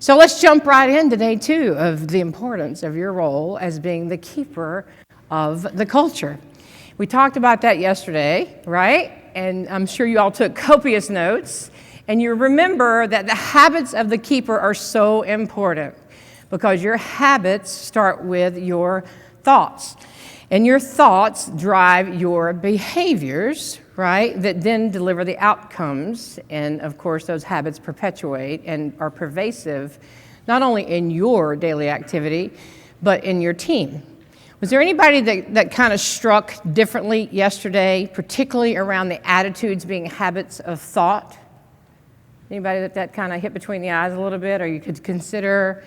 So let's jump right into day 2 of the importance of your role as being the keeper of the culture. We talked about that yesterday, right? And I'm sure you all took copious notes. And you remember that the habits of the keeper are so important because your habits start with your thoughts. And your thoughts drive your behaviors, right, that then deliver the outcomes. And of course, those habits perpetuate and are pervasive, not only in your daily activity, but in your team. Was there anybody that kind of struck differently yesterday, particularly around the attitudes being habits of thought? Anybody that kind of hit between the eyes a little bit? Or you could consider,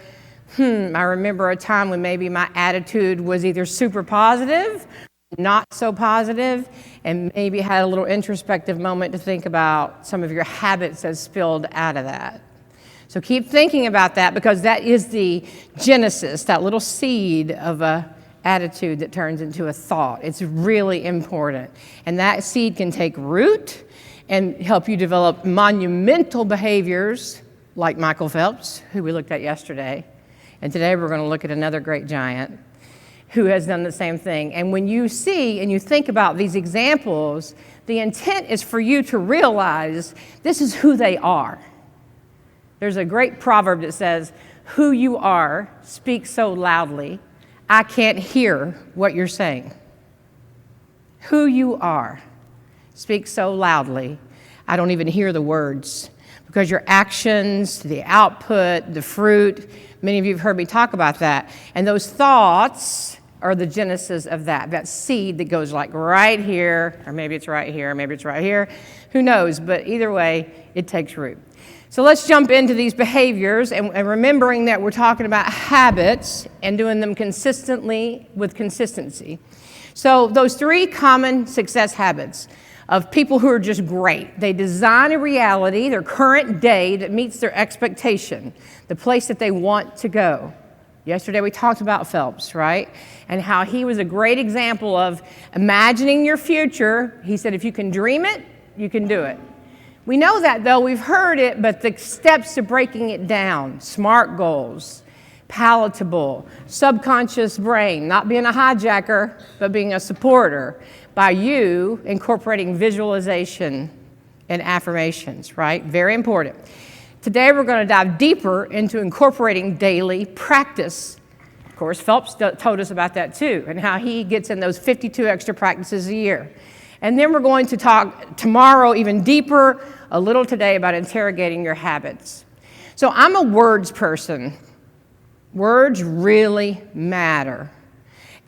I remember a time when maybe my attitude was either super positive, not so positive, and maybe had a little introspective moment to think about some of your habits that spilled out of that. So keep thinking about that because that is the genesis, that little seed of a attitude that turns into a thought. It's really important. And that seed can take root and help you develop monumental behaviors like Michael Phelps, who we looked at yesterday. And today we're going to look at another great giant who has done the same thing. And when you see and you think about these examples, the intent is for you to realize this is who they are. There's a great proverb that says, "Who you are speaks so loudly, I can't hear what you're saying." Who you are speaks so loudly, I don't even hear the words. Because your actions, the output, the fruit, many of you have heard me talk about that. And those thoughts are the genesis of that seed that goes like right here, or maybe it's right here, or maybe it's right here. Who knows? But either way, it takes root. So let's jump into these behaviors and remembering that we're talking about habits and doing them consistently with consistency. So those 3 common success habits of people who are just great. They design a reality, their current day, that meets their expectation, the place that they want to go. Yesterday we talked about Phelps, right? And how he was a great example of imagining your future. He said, if you can dream it, you can do it. We know that though, we've heard it, but the steps to breaking it down, SMART goals, palatable, subconscious brain, not being a hijacker, but being a supporter, by you incorporating visualization and affirmations, right? Very important. Today we're going to dive deeper into incorporating daily practice. Of course, Phelps told us about that too, and how he gets in those 52 extra practices a year. And then we're going to talk tomorrow even deeper, a little today, about interrogating your habits. So I'm a words person. Words really matter.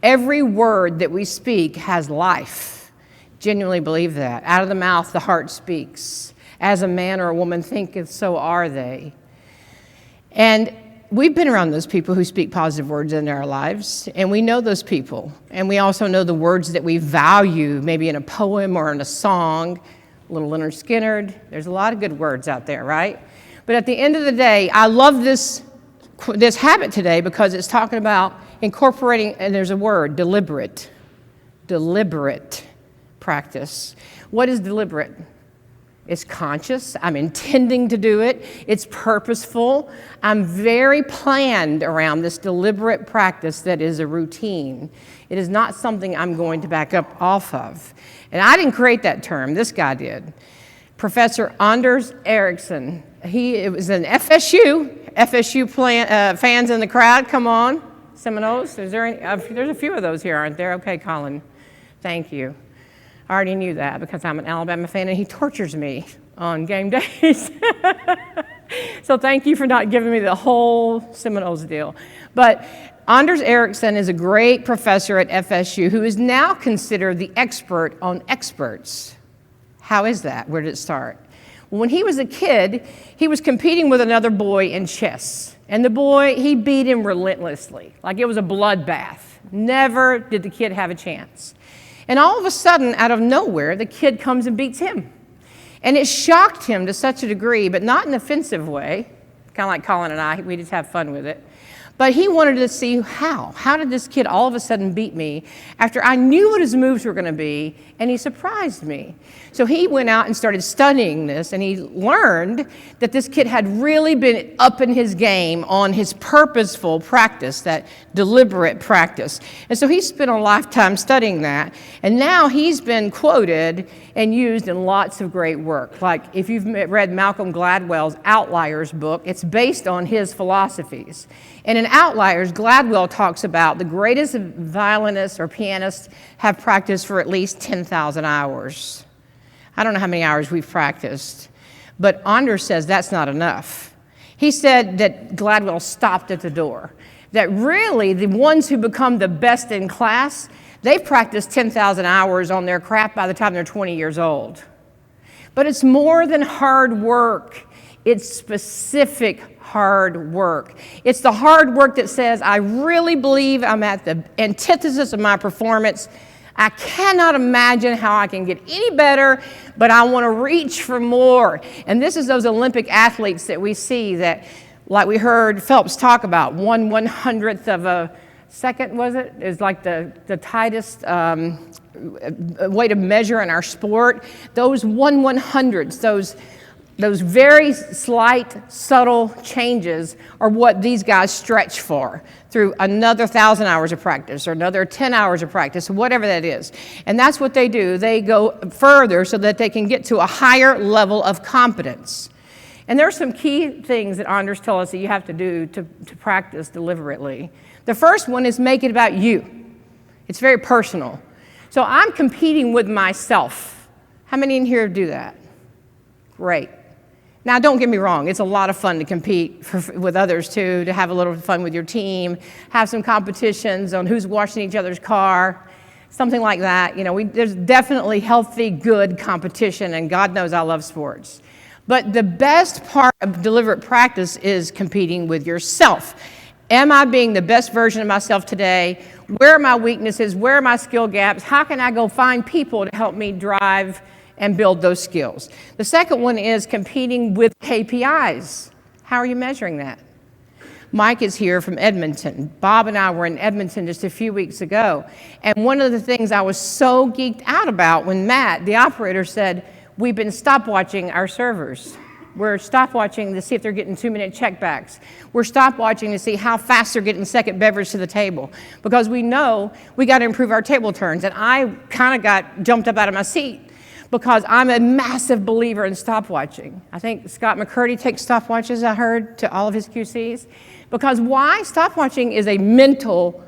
Every word that we speak has life. Genuinely believe that. Out of the mouth, the heart speaks. As a man or a woman thinketh, so are they. And we've been around those people who speak positive words in our lives, and we know those people. And we also know the words that we value, maybe in a poem or in a song. Little Leonard Skinner. There's a lot of good words out there, right? But at the end of the day, I love this habit today because it's talking about incorporating, and there's a word, deliberate practice. What is deliberate? It's conscious. I'm intending to do it. It's purposeful. I'm very planned around this deliberate practice that is a routine. It is not something I'm going to back up off of. And I didn't create that term. This guy did. Professor Anders Ericsson. He was an FSU fans in the crowd. Come on. Seminoles. There's a few of those here, aren't there? Okay, Colin. Thank you. I already knew that because I'm an Alabama fan and he tortures me on game days. So thank you for not giving me the whole Seminoles deal. But Anders Ericsson is a great professor at FSU who is now considered the expert on experts. How is that? Where did it start? Well, when he was a kid, he was competing with another boy in chess. And the boy, he beat him relentlessly, like it was a bloodbath. Never did the kid have a chance. And all of a sudden, out of nowhere, the kid comes and beats him. And it shocked him to such a degree, but not in an offensive way, kind of like Colin and I, we just have fun with it. But he wanted to see how. How did this kid all of a sudden beat me after I knew what his moves were going to be, and he surprised me? So he went out and started studying this, and he learned that this kid had really been upping his game on his purposeful practice, that deliberate practice. And so he spent a lifetime studying that, and now he's been quoted and used in lots of great work. Like if you've read Malcolm Gladwell's Outliers book, it's based on his philosophies. And in Outliers, Gladwell talks about the greatest violinists or pianists have practiced for at least 10,000 hours. I don't know how many hours we've practiced, but Anders says that's not enough. He said that Gladwell stopped at the door, that really the ones who become the best in class, they've practiced 10,000 hours on their craft by the time they're 20 years old. But it's more than hard work. It's specific hard work. It's the hard work that says, I really believe I'm at the antithesis of my performance. I cannot imagine how I can get any better, but I want to reach for more. And this is those Olympic athletes that we see that, like we heard Phelps talk about, 1/100th of a second, was it? Is like the tightest way to measure in our sport. Those 1/100ths, those very slight, subtle changes are what these guys stretch for through another 1,000 hours of practice or another 10 hours of practice, whatever that is. And that's what they do. They go further so that they can get to a higher level of competence. And there are some key things that Anders tells us that you have to do to practice deliberately. The first one is make it about you. It's very personal. So I'm competing with myself. How many in here do that? Great. Now, don't get me wrong, it's a lot of fun to compete with others too, to have a little fun with your team, have some competitions on who's washing each other's car, something like that. You know, there's definitely healthy, good competition, and God knows I love sports. But the best part of deliberate practice is competing with yourself. Am I being the best version of myself today? Where are my weaknesses? Where are my skill gaps? How can I go find people to help me drive and build those skills? The second one is competing with KPIs. How are you measuring that? Mike is here from Edmonton. Bob and I were in Edmonton just a few weeks ago. And one of the things I was so geeked out about when Matt, the operator, said, we've been stopwatching our servers. We're stopwatching to see if they're getting 2-minute checkbacks. We're stopwatching to see how fast they're getting second beverage to the table. Because we know we got to improve our table turns. And I kind of got jumped up out of my seat, because I'm a massive believer in stopwatching. I think Scott McCurdy takes stopwatches, I heard, to all of his QCs. Because why? Stopwatching is a mental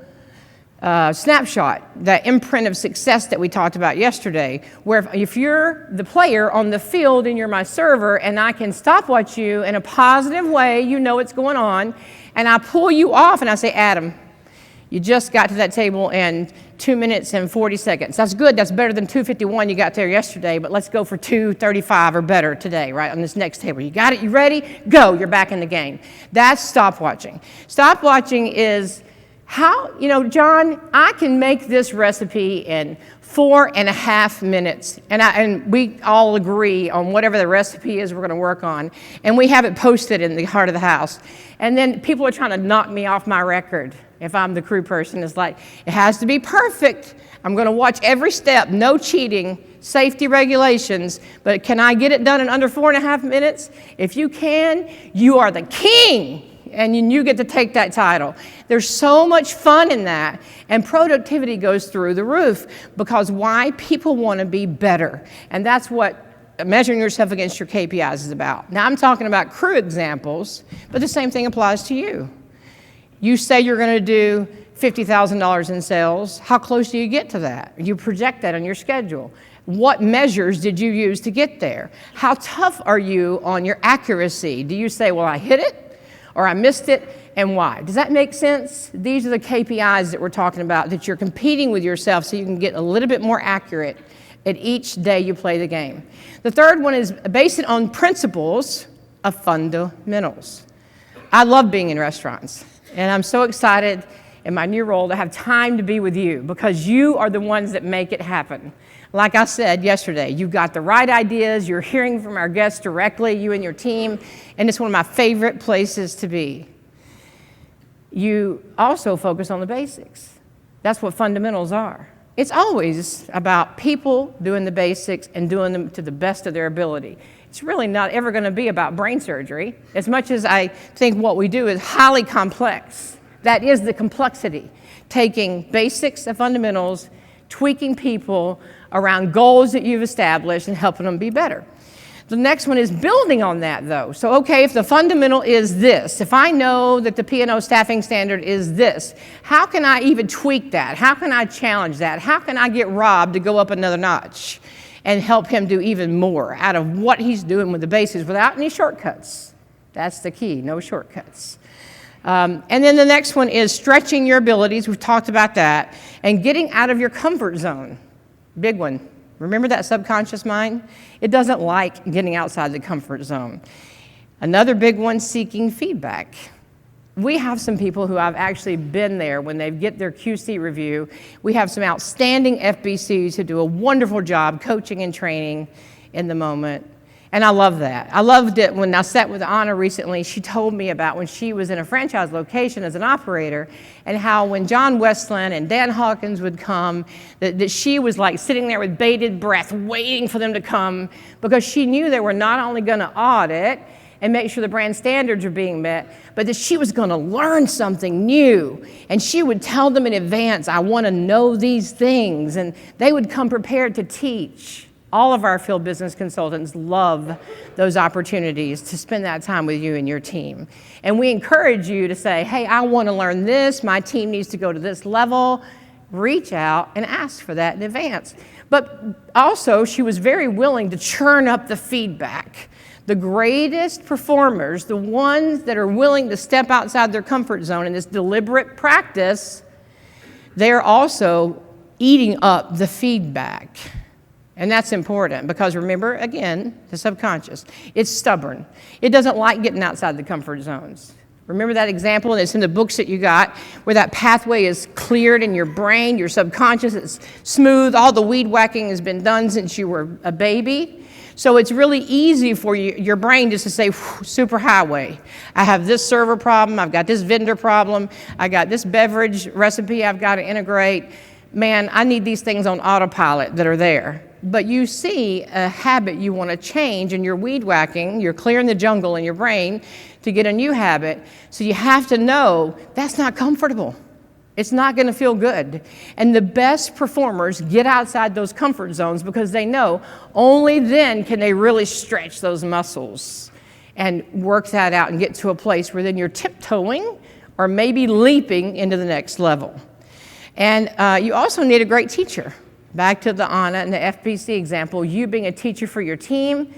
snapshot, that imprint of success that we talked about yesterday, where if you're the player on the field and you're my server and I can stopwatch you in a positive way, you know what's going on, and I pull you off and I say, Adam, you just got to that table in 2 minutes and 40 seconds. That's good. That's better than 2:51 you got there yesterday, but let's go for 2:35 or better today, right, on this next table. You got it? You ready? Go. You're back in the game. That's stopwatching. Stopwatching is how, John, I can make this recipe in 4.5 minutes. And we all agree on whatever the recipe is we're going to work on. And we have it posted in the heart of the house. And then people are trying to knock me off my record. If I'm the crew person, it's like, it has to be perfect. I'm going to watch every step, no cheating, safety regulations, but can I get it done in under 4.5 minutes? If you can, you are the king, and you get to take that title. There's so much fun in that, and productivity goes through the roof, because why? People want to be better, and that's what measuring yourself against your KPIs is about. Now, I'm talking about crew examples, but the same thing applies to you. You say you're going to do $50,000 in sales. How close do you get to that? You project that on your schedule. What measures did you use to get there? How tough are you on your accuracy? Do you say, well, I hit it, or I missed it, and why? Does that make sense? These are the KPIs that we're talking about, that you're competing with yourself so you can get a little bit more accurate at each day you play the game. The third one is base it on principles of fundamentals. I love being in restaurants. And I'm so excited in my new role to have time to be with you, because you are the ones that make it happen. Like I said yesterday, you've got the right ideas, you're hearing from our guests directly, you and your team, and it's one of my favorite places to be. you also focus on the basics. That's what fundamentals are. It's always about people doing the basics and doing them to the best of their ability. It's really not ever going to be about brain surgery, as much as I think what we do is highly complex. That is the complexity, taking basics and fundamentals, tweaking people around goals that you've established and helping them be better. The next one is building on that, though. So, okay, if the fundamental is this, if I know that the P&O staffing standard is this, how can I even tweak that? How can I challenge that? How can I get Rob to go up another notch and help him do even more out of what he's doing with the basics without any shortcuts? That's the key, no shortcuts. And then the next one is stretching your abilities. We've talked about that. And getting out of your comfort zone. Big one. Remember that subconscious mind? It doesn't like getting outside the comfort zone. Another big one, seeking feedback. We have some people who have actually been there when they get their QC review. We have some outstanding FBCs who do a wonderful job coaching and training in the moment. And I love that. I loved it when I sat with Anna recently. She told me about when she was in a franchise location as an operator and how when John Westland and Dan Hawkins would come, that she was like sitting there with bated breath waiting for them to come because she knew they were not only going to audit and make sure the brand standards are being met, but that she was going to learn something new. And she would tell them in advance, I want to know these things. And they would come prepared to teach. All of our field business consultants love those opportunities to spend that time with you and your team. And we encourage you to say, hey, I want to learn this. My team needs to go to this level. Reach out and ask for that in advance. But also, she was very willing to churn up the feedback. The greatest performers, the ones that are willing to step outside their comfort zone in this deliberate practice, they're also eating up the feedback. And that's important because remember, again, the subconscious, it's stubborn. It doesn't like getting outside the comfort zones. Remember that example, and it's in the books that you got, where that pathway is cleared in your brain, your subconscious, it's smooth, all the weed whacking has been done since you were a baby. So it's really easy for your brain just to say, superhighway. I have this server problem, I've got this vendor problem, I got this beverage recipe I've got to integrate. Man, I need these things on autopilot that are there. But you see a habit you want to change and you're weed whacking, you're clearing the jungle in your brain to get a new habit. So you have to know that's not comfortable. It's not going to feel good. And the best performers get outside those comfort zones because they know only then can they really stretch those muscles and work that out and get to a place where then you're tiptoeing or maybe leaping into the next level. And you also need a great teacher. Back to the Anna and the FBC example, you being a teacher for your team,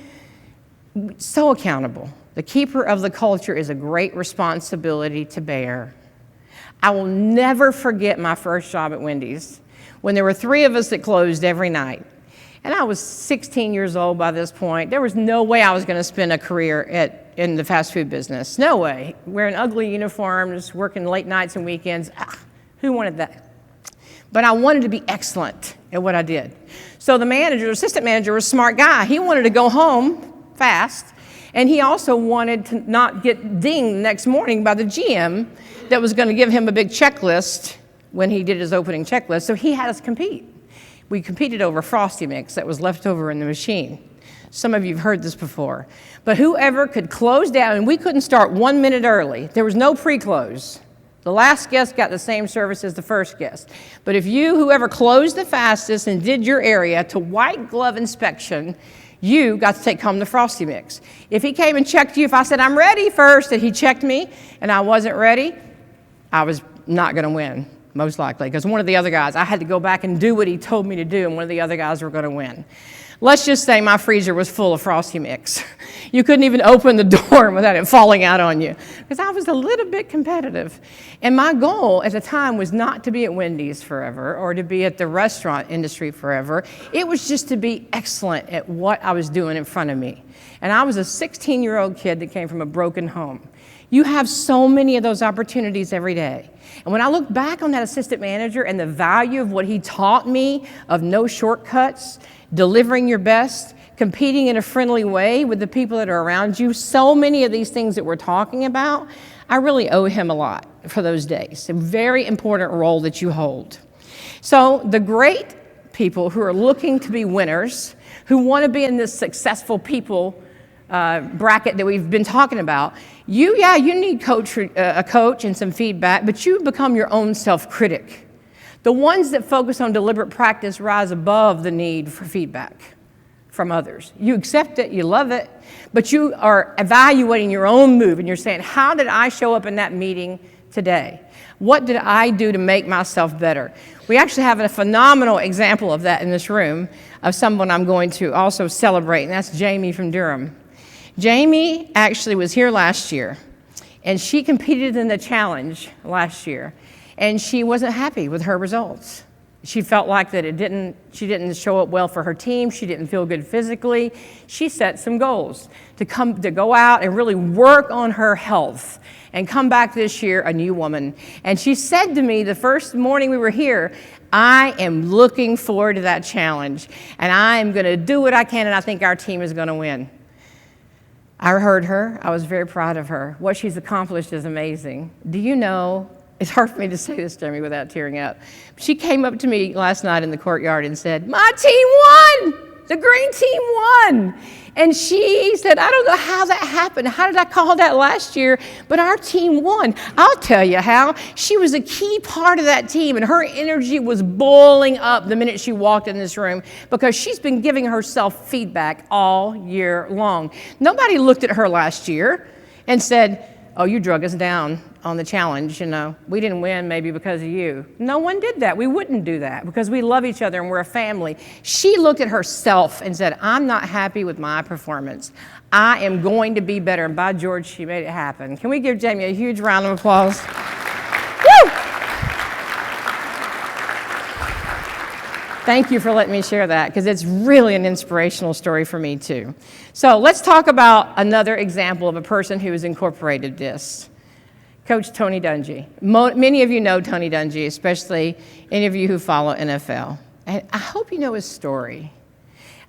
so accountable. The keeper of the culture is a great responsibility to bear. I will never forget my first job at Wendy's when there were 3 of us that closed every night. And I was 16 years old by this point. There was no way I was going to spend a career in the fast food business. No way. Wearing ugly uniforms, working late nights and weekends. Who wanted that? But I wanted to be excellent at what I did. So the manager, assistant manager, was a smart guy. He wanted to go home fast, and he also wanted to not get dinged the next morning by the GM that was going to give him a big checklist when he did his opening checklist. So he had us compete. We competed over Frosty Mix that was left over in the machine. Some of you have heard this before. But whoever could close down, and we couldn't start 1 minute early. There was no pre-close. The last guest got the same service as the first guest. But if whoever closed the fastest and did your area to white glove inspection, you got to take home the Frosty Mix. If he came and checked you, if I said, I'm ready first, and he checked me, and I wasn't ready, I was not going to win, most likely, because one of the other guys, I had to go back and do what he told me to do, and one of the other guys were going to win. Let's just say my freezer was full of Frosty Mix. You couldn't even open the door without it falling out on you, because I was a little bit competitive. And my goal at the time was not to be at Wendy's forever or to be at the restaurant industry forever. It was just to be excellent at what I was doing in front of me. And I was a 16-year-old kid that came from a broken home. You have so many of those opportunities every day. And when I look back on that assistant manager and the value of what he taught me of no shortcuts, delivering your best, competing in a friendly way with the people that are around you, so many of these things that we're talking about, I really owe him a lot for those days. A very important role that you hold. So the great people who are looking to be winners, who want to be in this successful people bracket that we've been talking about, you need a coach and some feedback, but you become your own self-critic. The ones that focus on deliberate practice rise above the need for feedback from others. You accept it, you love it, but you are evaluating your own move, and you're saying, how did I show up in that meeting today? What did I do to make myself better? We actually have a phenomenal example of that in this room of someone I'm going to also celebrate, and that's Jamie from Durham. Jamie actually was here last year, and she competed in the challenge last year, and she wasn't happy with her results. She felt like that she didn't show up well for her team. She didn't feel good physically. She set some goals to go out and really work on her health and come back this year a new woman. And she said to me the first morning we were here, I am looking forward to that challenge, and I am going to do what I can, and I think our team is going to win. I heard her. I was very proud of her. What she's accomplished is amazing. Do you know, it's hard for me to say this, Jeremy, without tearing up. She came up to me last night in the courtyard and said, my team won! The green team won! And she said, I don't know how that happened. How did I call that last year? But our team won. I'll tell you how. She was a key part of that team, and her energy was boiling up the minute she walked in this room because she's been giving herself feedback all year long. Nobody looked at her last year and said, oh, you drug us down on the challenge, we didn't win maybe because of you. No one did that. We wouldn't do that because we love each other and we're a family. She looked at herself and said, I'm not happy with my performance. I am going to be better. And by George, she made it happen. Can we give Jamie a huge round of applause? Woo! Thank you for letting me share that because it's really an inspirational story for me too. So let's talk about another example of a person who has incorporated this. Coach Tony Dungy. Many of you know Tony Dungy, especially any of you who follow NFL. And I hope you know his story.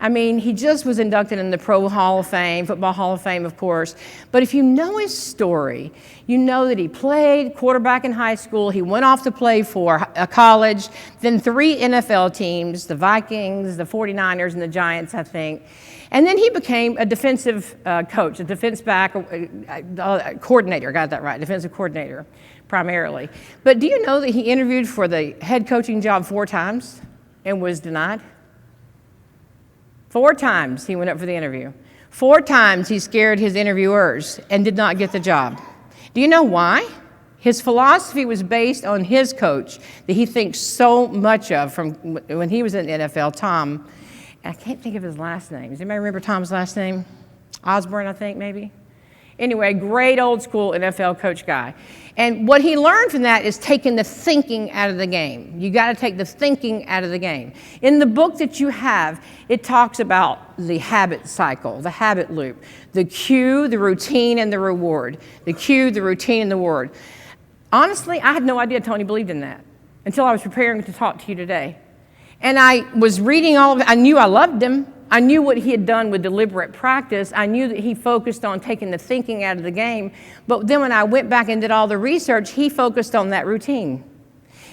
I mean, he just was inducted in the Pro Hall of Fame, Football Hall of Fame, of course. But if you know his story, you know that he played quarterback in high school. He went off to play for a college, then 3 NFL teams, the Vikings, the 49ers, and the Giants, I think. And then he became a defensive coach, a defense back coordinator. Got that right, defensive coordinator, primarily. But do you know that he interviewed for the head coaching job 4 times and was denied? 4 times he went up for the interview. 4 times he scared his interviewers and did not get the job. Do you know why? His philosophy was based on his coach that he thinks so much of from when he was in the NFL, Tom. I can't think of his last name. Does anybody remember Tom's last name? Osborne, I think, maybe? Anyway, great old school NFL coach guy. And what he learned from that is taking the thinking out of the game. You got to take the thinking out of the game. In the book that you have, it talks about the habit cycle, the habit loop, the cue, the routine, and the reward. The cue, the routine, and the reward. Honestly, I had no idea Tony believed in that until I was preparing to talk to you today. And I was reading all of it. I knew I loved him. I knew what he had done with deliberate practice. I knew that he focused on taking the thinking out of the game. But then when I went back and did all the research, he focused on that routine.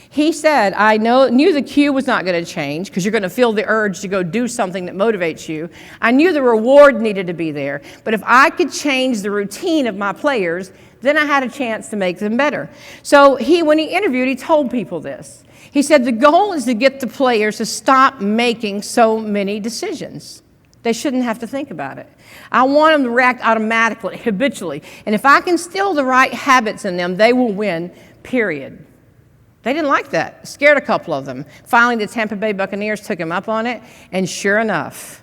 He said, I knew the cue was not going to change because you're going to feel the urge to go do something that motivates you. I knew the reward needed to be there. But if I could change the routine of my players, then I had a chance to make them better. So when he interviewed, he told people this. He said, the goal is to get the players to stop making so many decisions. They shouldn't have to think about it. I want them to react automatically, habitually. And if I can instill the right habits in them, they will win, period. They didn't like that. Scared a couple of them. Finally, the Tampa Bay Buccaneers took him up on it. And sure enough,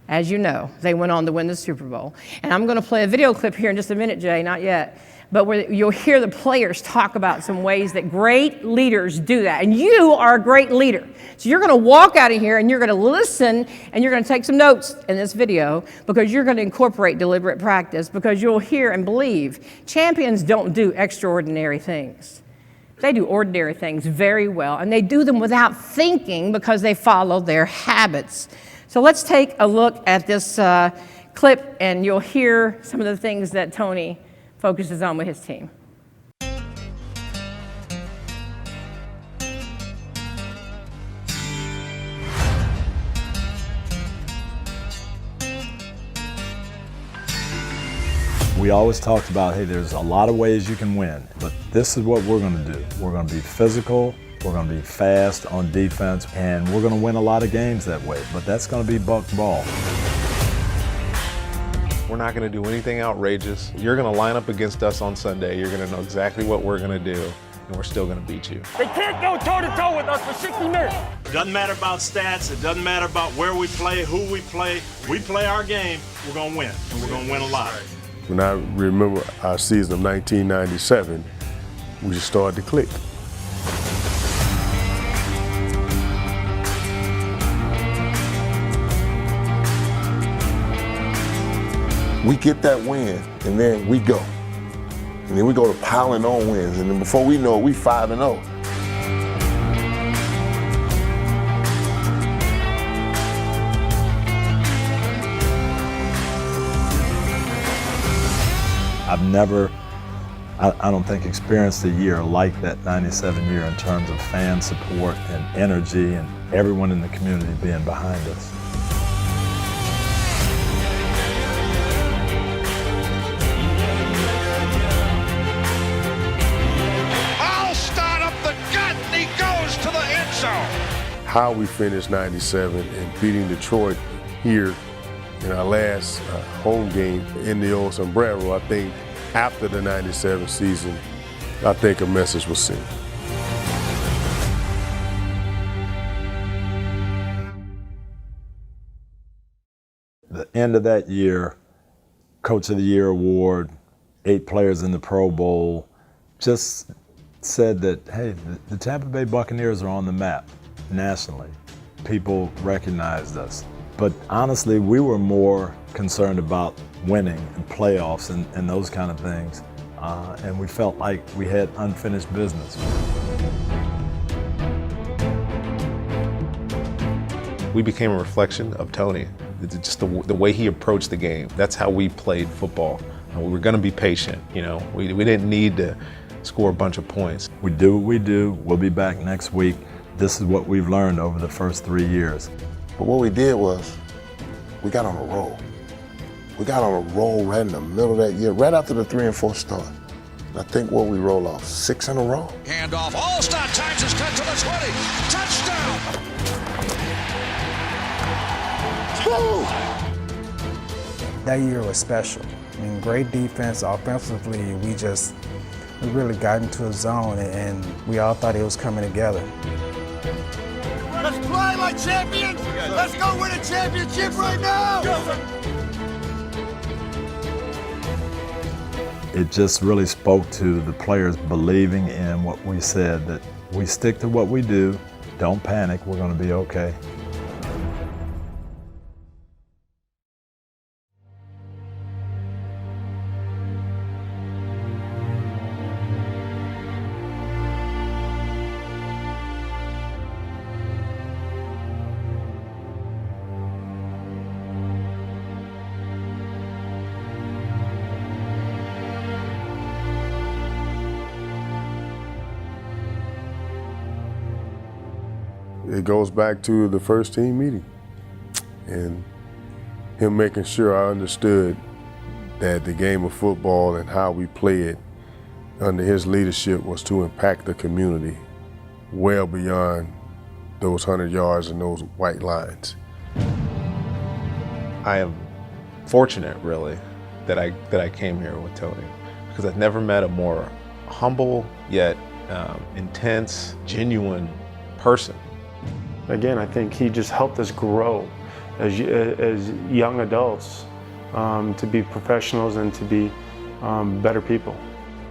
as you know, they went on to win the Super Bowl. And I'm going to play a video clip here in just a minute, Jay, not yet. But where you'll hear the players talk about some ways that great leaders do that. And you are a great leader. So you're going to walk out of here and you're going to listen and you're going to take some notes in this video because you're going to incorporate deliberate practice because you'll hear and believe champions don't do extraordinary things. They do ordinary things very well, and they do them without thinking because they follow their habits. So let's take a look at this clip and you'll hear some of the things that Tony focuses on with his team. We always talked about, hey, there's a lot of ways you can win, but this is what we're going to do. We're going to be physical, we're going to be fast on defense, and we're going to win a lot of games that way, but that's going to be buck ball. We're not going to do anything outrageous. You're going to line up against us on Sunday. You're going to know exactly what we're going to do, and we're still going to beat you. They can't go toe-to-toe with us for 60 minutes. It doesn't matter about stats. It doesn't matter about where we play, who we play. We play our game, we're going to win, and we're going to win a lot. When I remember our season of 1997, we just started to click. We get that win, and then we go. And then we go to piling on wins, and then before we know it, we 5-0. I've never, I don't think, experienced a year like that 97 year in terms of fan support and energy and everyone in the community being behind us. I'll start up the gut and he goes to the end zone. How we finished 97 and beating Detroit here in our last home game in the old sombrero, I think after the 97 season, I think a message was sent. The end of that year, Coach of the Year award, 8 players in the Pro Bowl, just said that, hey, the Tampa Bay Buccaneers are on the map nationally. People recognized us. But honestly, we were more concerned about winning and playoffs and those kind of things. And we felt like we had unfinished business. We became a reflection of Tony. It's just the way he approached the game. That's how we played football. And we were going to be patient. You know, we didn't need to score a bunch of points. We do what we do. We'll be back next week. This is what we've learned over the first 3 years. But what we did was, we got on a roll. We got on a roll right in the middle of that year, right after the 3 and 4 start. And I think what we roll off, 6 in a row. Handoff, All-Star times his cut to the 20. Touchdown! Woo! That year was special. I mean, great defense. Offensively, we really got into a zone, and we all thought it was coming together. Let's play like champions! Let's go win a championship right now! It just really spoke to the players believing in what we said, that we stick to what we do, don't panic, we're going to be okay. It goes back to the first team meeting and him making sure I understood that the game of football and how we play it under his leadership was to impact the community well beyond those 100 yards and those white lines. I am fortunate, really, that I came here with Tony, because I've never met a more humble yet intense, genuine person. Again, I think he just helped us grow as young adults to be professionals and to be better people.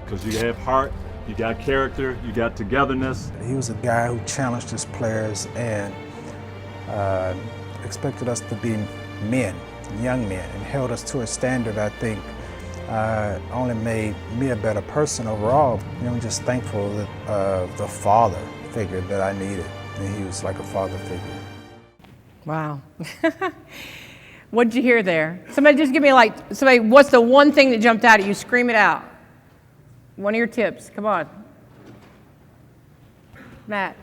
Because you have heart, you got character, you got togetherness. He was a guy who challenged his players and expected us to be men, young men, and held us to a standard I think only made me a better person overall. You know, I'm just thankful of the father figure that I needed. And he was like a father figure. Wow. What did you hear there? Somebody just give me what's the one thing that jumped out at you? Scream it out. One of your tips, come on. Matt.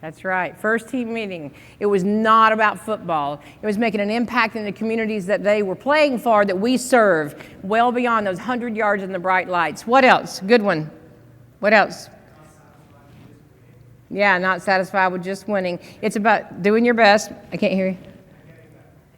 That's right. First team meeting. It was not about football. It was making an impact in the communities that they were playing for, that we serve, well beyond those 100 yards in the bright lights. What else? Good one. What else? Yeah, not satisfied with just winning. It's about doing your best. I can't hear you.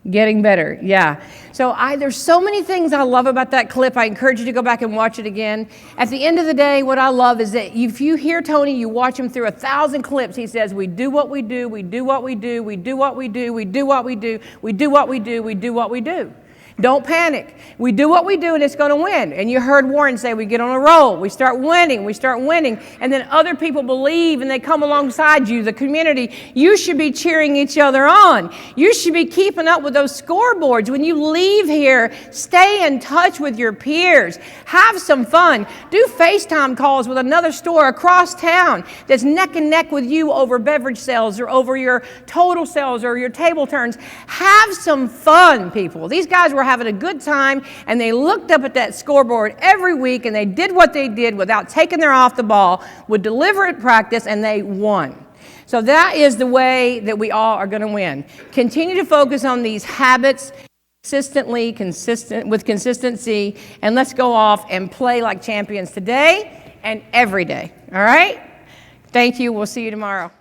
Getting better, yeah. So there's so many things I love about that clip. I encourage you to go back and watch it again. At the end of the day, what I love is that if you hear Tony, you watch him through 1,000 clips, he says, we do what we do, we do what we do, we do what we do, we do what we do, we do what we do, we do what we do. Don't panic. We do what we do and it's going to win. And you heard Warren say we get on a roll. We start winning. And then other people believe and they come alongside you, the community. You should be cheering each other on. You should be keeping up with those scoreboards. When you leave here, stay in touch with your peers. Have some fun. Do FaceTime calls with another store across town that's neck and neck with you over beverage sales or over your total sales or your table turns. Have some fun, people. These guys were having a good time, and they looked up at that scoreboard every week, and they did what they did without taking their eye off the ball, with deliberate practice, and they won. So that is the way that we all are going to win. Continue to focus on these habits with consistency, and let's go off and play like champions today and every day. All right? Thank you. We'll see you tomorrow.